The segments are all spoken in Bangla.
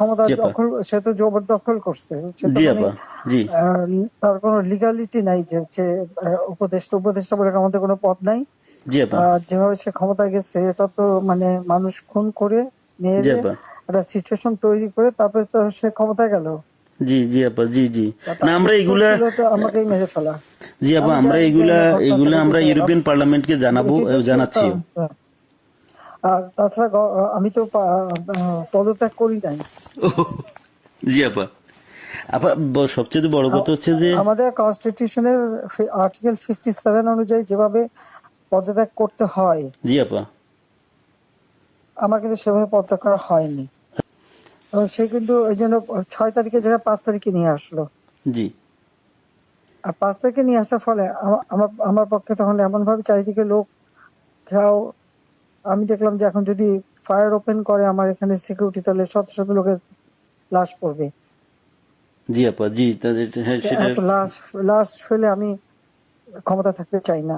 ক্ষমতা জি আপা, দখল, সে তো জবরদখল করছে, সে তো জি মানে আপা, জি তার কোনো লিগালিটি নাই যে হচ্ছে উপদেষ্টা বলে আমাদের কোনো পদ নাই। জি আপা, যেভাবে সে ক্ষমতায় গেছে, এটা তো মানে মানুষ খুন করে জি মেরে আপা, একটা সিচুয়েশন তৈরি করে তারপরে তো সে ক্ষমতায় গেল। জি জি আপা, জি জি। না তার আমরা উত্তর এগুলা, ছিল তো আমাকেই মেরে ফেলা। জি আপা আমি আমরা জানি এগুলা না ঘটনাটা এগুলা আমরা কিন্তু ইউরোপিয়ান পার্লামেন্টকে জানাবো, এটি তো জানাচ্ছিও। আর তাছাড়া আমি তো পদত্যাগ করি নাই। জি আপা। আপা সবচেয়ে বড় কথা হচ্ছে যে, আমাদের কনস্টিটিউশনের আর্টিকেল 57 অনুযায়ী যেভাবে পদত্যাগ করতে হয়, জি আপা, আমার কিন্তু সেভাবে পদত্যাগ করা হয়নি। এবং সে কিন্তু ওই জন্য 6 তারিখের জায়গায় 5 তারিখে নিয়ে আসলো। জি আর 5 তারিখে নিয়ে আসার ফলে আমার আমার পক্ষে তখন এমন ভাবে চারিদিকে লোক ঘেরাও, আমি দেখলাম যে এখন যদি ফায়ার ওপেন করে আমার এখানে সিকিউরিটি, তাহলে শত শত লোকের লাশ পড়বে। জি আপা, জি তাদের, হ্যাঁ সেটা। এত লাশ লাশ ফেলে আমি ক্ষমতা থাকতে চাই না।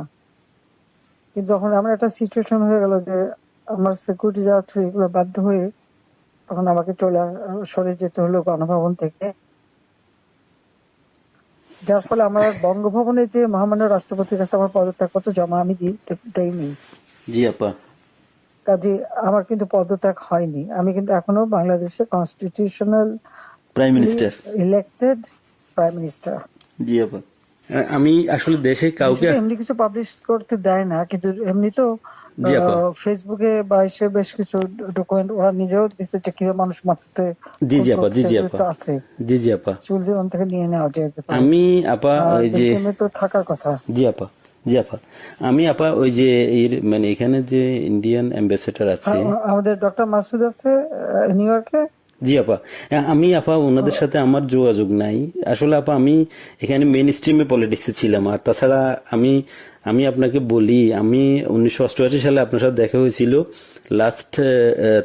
কিন্তু যখন আমার একটা সিচুয়েশন হয়ে গেল যে আমার সিকিউরিটি যাওয়া থ্রু এগুলো বাধ্য হয়ে তখন আমাকে সরে যেতে হলো গণভবন থেকে। যার ফলে আমার বঙ্গভবনে যে মহামান্য রাষ্ট্রপতির কাছে আমার পদত্যাগপত্র জমা আমি দেইনি। জি আপা, কাজে আমার কিন্তু পদত্যাগ হয়নি। আমি কিন্তু এখনো বাংলাদেশের constitutional prime minister. Elected prime minister. জি আপা। আমি আসলে দেশে কাউকে, দেশে এমনি কিছু পাবলিশ করতে দেয় না, কিন্তু এমনি তো জি আপা, ফেসবুকে বা এসে বেশ কিছু ডকুমেন্ট ওরা নিজেও দিচ্ছে যে কিভাবে মানুষ মারছে, জি খুন জি আপা, জি করছে, জি এগুলো আপা, তো আছে, জি জি আপা। চুল জীবন থেকে নিয়ে নেওয়া যেতে পারে। আমি আপা আর ওই যে, বেলজিয়ামে তো থাকার কথা। জি আপা, জি আপা। আমি আপা ওই যে এর মানে এখানে যে ইন্ডিয়ান অ্যাম্বাসেডার আছে। আমাদের ডক্টর মাসুদ আছে নিউ ইয়র্কে। জি আপা। আমি আপা ওনাদের সাথে আমার যোগাযোগ নাই আসলে আপা। আমি এখানে মেইন স্ট্রিমে পলিটিক্সে ছিলাম। আর তাছাড়া আমি আমি আপনাকে বলি, আমি 1988 সালে আপনার সাথে দেখা হয়েছিল লাস্ট।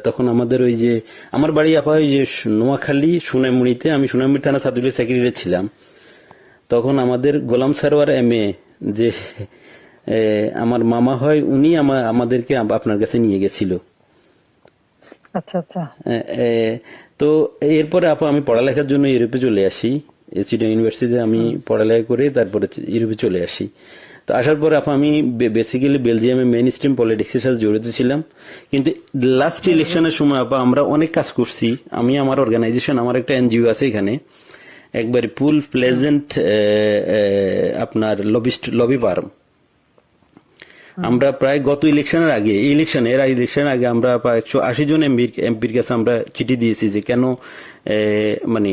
তখন আমাদের ওই যে আমার বাড়ি আপা ওই যে নোয়াখালী সোনাইমুড়িতে, আমি সোনাইমুড়ি থানা ছাত্রলীগের সেক্রেটারি ছিলাম। তখন আমাদের গোলাম সারোয়ার এমএ যে আমার মামা হয়, উনি আমাদেরকে আপনার কাছে নিয়ে গেছিল। আচ্ছা আচ্ছা। এ, এ, তো এরপরে আপা আমি পড়ালেখার জন্য ইউরোপে চলে আসি। চিটাগং ইউনিভার্সিটিতে আমি পড়ালেখা করে তারপরে ইউরোপে চলে আসি। তো আসার পরে আপা আমি বেসিক্যালি বেলজিয়ামে মেইন স্ট্রিম পলিটিক্সের সাথে জড়িত ছিলাম। কিন্তু লাস্ট ইলেকশনের সময় আপা আমরা অনেক কাজ করছি। আমি আমার অর্গানাইজেশন, আমার একটা এনজিও আছে এখানে, একবারে ফুল প্লেজেন্ট আপনার লবি ফার্ম। আমরা প্রায় গত ইলেকশনের আগে, এই ইলেকশনের আগে আমরা প্রায় 180 জন এমপির কাছে আমরা চিঠি দিয়েছি যে কেন মানে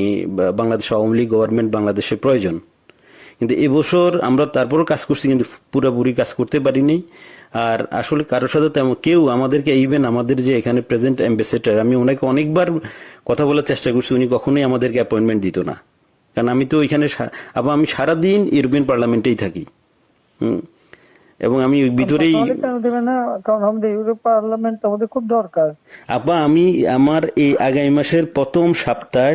বাংলাদেশ আওয়ামী লীগ গভর্নমেন্ট বাংলাদেশের প্রয়োজন। কিন্তু এবছর আমরা তারপরও কাজ করছি, কিন্তু পুরোপুরি কাজ করতে পারিনি। আর আসলে কারোর সাথে তেমন কেউ আমাদেরকে, ইভেন আমাদের যে এখানে প্রেজেন্ট অ্যাম্বাসেডর, আমি ওনাকে অনেকবার কথা বলার চেষ্টা করছি, উনি কখনোই আমাদেরকে অ্যাপয়েন্টমেন্ট দিত না। কারণ আমি তো ওইখানে আবার আমি সারাদিন ইউরোপিয়ান পার্লামেন্টেই থাকি। এবং আমি ভিতরেই, তাহলে কেন দেবে না? কারণ আমাদের ইউরোপ পার্লামেন্ট আমাদের খুব দরকার। আপা আমি আমার এই আগামী মাসের প্রথম সপ্তাহে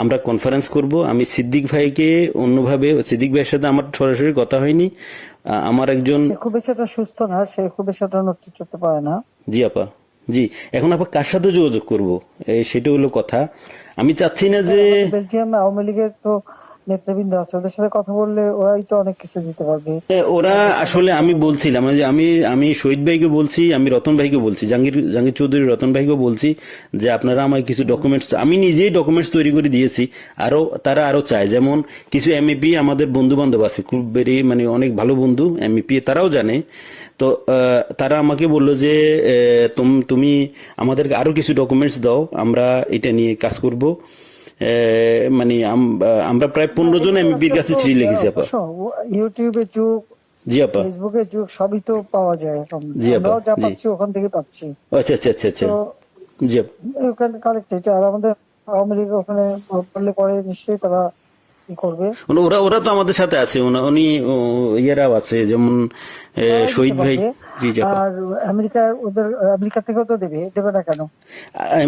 আমরা কনফারেন্স করব। আমি সিদ্দিক ভাইকে অন্যভাবে, সিদ্দিক ভাইয়ের সাথে আমার সরাসরি কথা হয়নি। আমার একজন, সে খুব বেশি একটা সুস্থ না, সে খুব বেশি একটা নড়তে চড়তে পারে না। জি আপা, জি। এখন আপা কার সাথে যোগাযোগ করব, সেটা হলো কথা। আমি চাচ্ছি না যে, আমাদের বেলজিয়াম আওয়ামী লীগের তো নেতৃবৃন্দ আছে, ওদের সাথে কথা বললে ওরাই তো অনেক কিছু দিতে পারবে। ওরা আসলে, আমি বলছিলাম যে আমি শহীদ ভাইকে বলছি, আমি রতন ভাইকে বলছি, জাহাঙ্গীর চৌধুরী রতন ভাইকে বলছি যে আপনারা আমায় কিছু ডকুমেন্টস, আমি নিজেই ডকুমেন্টস তৈরি করে দিয়েছি। তারা আরো চায়, যেমন কিছু এমইপি আমাদের বন্ধু বান্ধব আছে, খুব বেরি মানে অনেক ভালো বন্ধু এমইপি, তারাও জানে। তো তারা আমাকে বললো যে তুমি আমাদেরকে আরো কিছু ডকুমেন্টস দাও, আমরা এটা নিয়ে কাজ করব। মানে আমরা প্রায় 15 জন এমপির কাছে চিঠি লিখেছি আপা। ইউটিউবের যুগ, জি আপা, ফেসবুকের যুগ, সবই তো পাওয়া যায় এখন। জি আপা, আমরাও যা জি। পাচ্ছি ওখান থেকে পাচ্ছি। আচ্ছা আচ্ছা আচ্ছা আচ্ছা, তো জি আপা। ওখানে কালেক্টেড। আর আমাদের আওয়ামী লীগ ওখানে বললে পরে নিশ্চয়ই তারা কি করবে। ওরা ওরা তো আমাদের সাথে আছে, উনি ইয়েরাও আছে, যেমন তারা দিতে শহীদ ভাই। পারবে। জি জি আপা। আর আমেরিকা থেকেও তো দেবে, দেবে না কেন?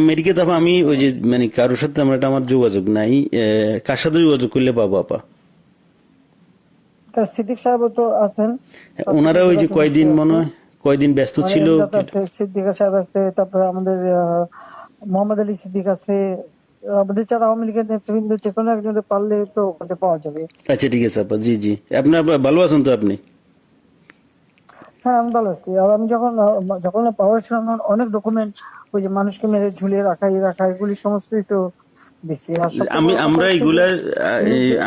আমেরিকাতে আপা আমি ওই যে মানে কারোর সাথে আমার যোগাযোগ নাই। কার সাথে যোগাযোগ করলে পাবো আপা? সিদ্দিক সাহেবও তো আছেন, তার সাথে ওনারা ওই যে যোগাযোগ কয়দিন নিশ্চয়ই মনে আছে। হয় কয়দিন ব্যস্ত মানে ছিল। এমদাদ আছে, সিদ্দিক সাহেব আছে, তারপরে আমাদের মোহাম্মদ আলী সিদ্দিক আছে, আমাদের যারা আওয়ামী লীগের নেতৃবৃন্দ যে কোনো একজনের পারলে তো ওখানে পাওয়া যাবে। আচ্ছা ঠিক আছে আপা, জি জি। আপনি ভালো আছেন তো আপনি? হ্যাঁ আমি ভালো আছি। আর আমি যখন পাওয়ার ছিলাম তখন অনেক ডকুমেন্ট ওই যে মানুষকে মেরে ঝুলিয়ে রাখা এগুলি সমস্তই তো দিছি। আর সবচেয়ে বড় কথা আমরা হচ্ছে যে এগুলা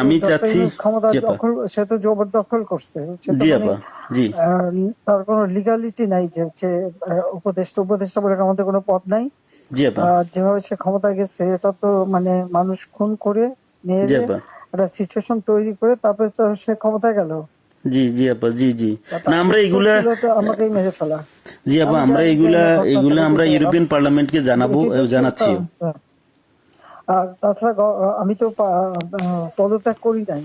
আমি ডক্টর চাচ্ছি। ইউনূস ক্ষমতা জি আপা। দখল, সে তো জবরদখল করছে। সে তো জি মানে আপা। জি তার কোনো লিগালিটি নাই যে হচ্ছে উপদেষ্টা বলে আমাদের কোনো পদ নাই। জি আপা। যেভাবে সে ক্ষমতায় গেছে এটা তো মানে মানুষ খুন করে জি মেরে আপা। একটা সিচুয়েশন তৈরি করে তারপরে তো সে ক্ষমতায় গেল। জি জি আপা। জি জি। না তার আমরা উত্তর এগুলা, ছিল তো আমাকেই মেরে ফেলা। জি আপা আমি আমরা জানি যে এগুলা না, ঘটনাটা এগুলা আমরা ঘটেছে। ইউরোপিয়ান পার্লামেন্টকে জানাবো, এটি তো জানাচ্ছিও। আর তাছাড়া আমি তো পদত্যাগ করি নাই।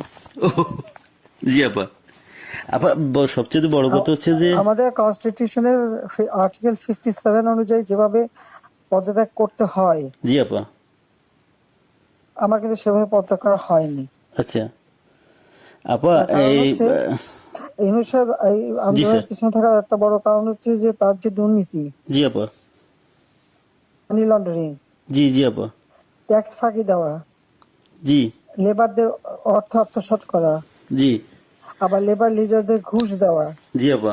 জি আপা। আপা সবচেয়ে বড় কথা হচ্ছে যে, আমাদের কনস্টিটিউশনের আর্টিকেল 57 অনুযায়ী যেভাবে পদত্যাগ করতে হয় জি আপা। আমার কিন্তু সেভাবে পদত্যাগ করা হয়নি। আচ্ছা আপা তার কারণ এই হচ্ছে ইউনূস সাহেব এই জি স্যার। আন্দোলনের পিছনে থাকার একটা বড় কারণ হচ্ছে যে তার যে দুর্নীতি, জি আপা। মানি লন্ডারিং, জি জি আপা। ট্যাক্স ফাঁকি দেওয়া, জি লেবারদের অর্থ আত্মসাৎ করা, জি আবার লেবার লিডারদের ঘুষ দেওয়া, জি আপা।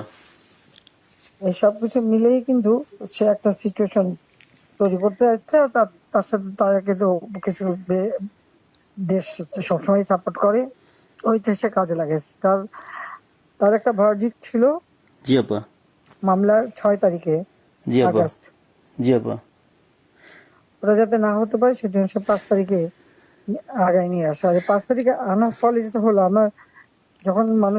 এই সব কিছু মিলেই কিন্তু সে একটা সিচুয়েশন তৈরি করতে যাচ্ছে। আর তার সাথে তারা কিন্তু কিছু দেশ সবসময় সাপোর্ট করে, ওই দেশে কাজে লাগে। তার তার একটা ভার্ডিক্ট ছিল জি আপা। মামলার 6 তারিখে জি আপা। আগস্ট, জি আপা। ওটা যাতে না হতে পারে সেজন্য সে 5 তারিখে আগায় নিয়ে আসে। আর 5 তারিখে আনার ফলে যেটা হলো, আমরা যখন মানুষ